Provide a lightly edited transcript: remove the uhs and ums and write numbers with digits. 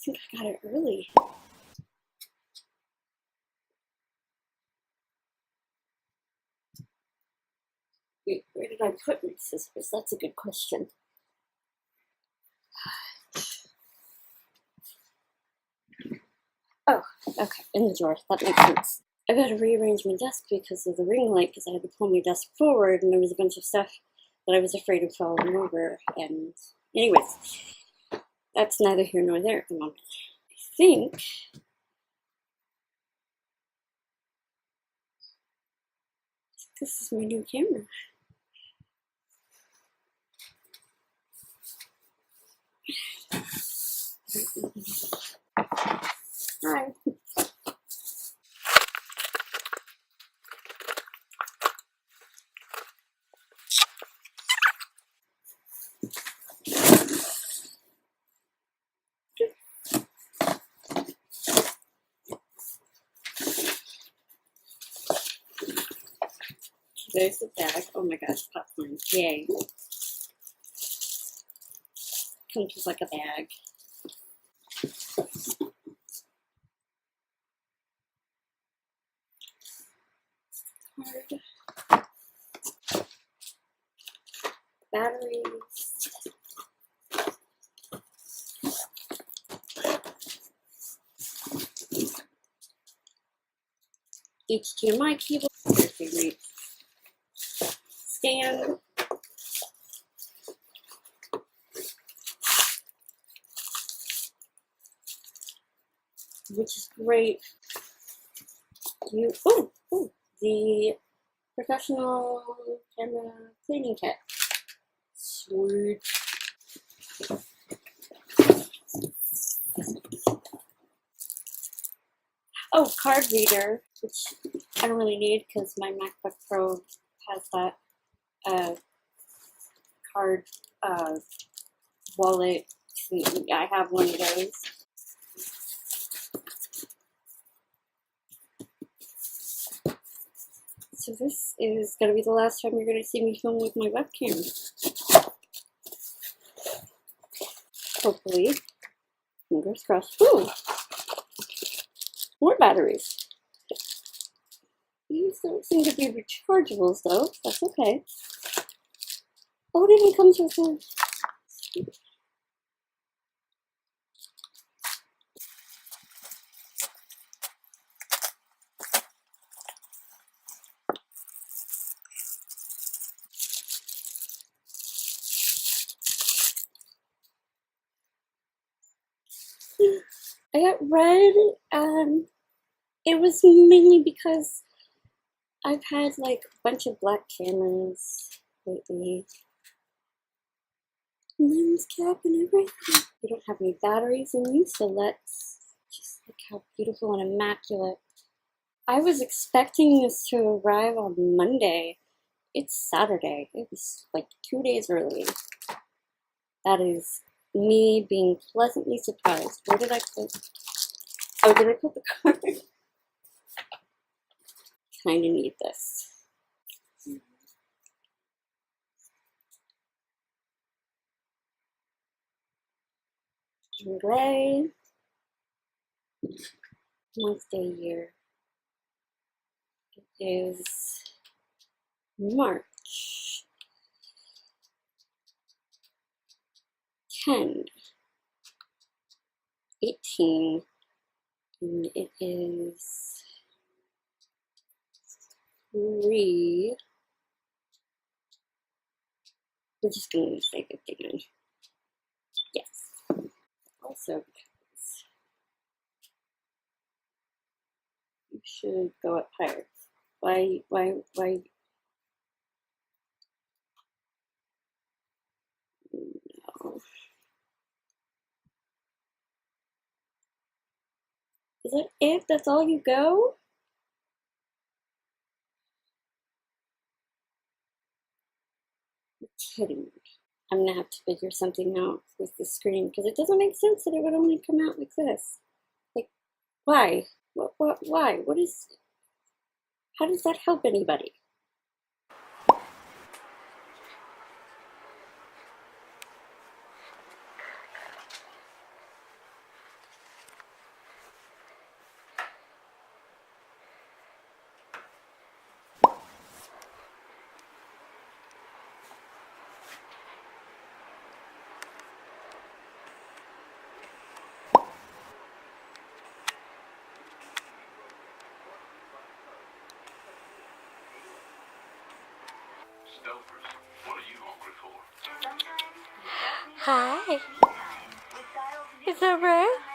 think I got it early. Wait, where did I put my scissors? That's a good question. Oh, okay, in the drawer. That makes sense. I gotta rearrange my desk because of the ring light, because I had to pull my desk forward and there was a bunch of stuff that I was afraid of falling over. And anyways, that's neither here nor there at the moment. I think this is my new camera. Hi. There's the bag. Oh my gosh, popcorn. Yay. Comes with like a bag. Card. Batteries. HDMI cable. There's the stand. Which is great. The professional camera cleaning kit. Sweet. Oh, card reader, which I don't really need because my MacBook Pro has that card wallet. I have one of those. So this is going to be the last time you're going to see me film with my webcam. Hopefully. Fingers crossed. Ooh! More batteries. These don't seem to be rechargeables though. That's okay. Oh, it even comes with a... I got red. It was mainly because I've had like a bunch of black cameras lately. Lens cap and everything. We don't have any batteries in use, so let's just look how beautiful and immaculate. I was expecting this to arrive on Monday. It's Saturday. It was like 2 days early. That is me being pleasantly surprised. Where did I put? Oh, did I put the card? Kind of need this. Gray. Month, day, year. It is March 10, 18, and it is 3. We're just going to say 59. Yes. Also, because you should go up higher. Why? No. Is that it? That's all you go? You're kidding me. I'm gonna have to figure something out with the screen because it doesn't make sense that it would only come out like this. Like, why? Why? What is... How does that help anybody? Stouffer's. What are you hungry for? Hi. Is that right?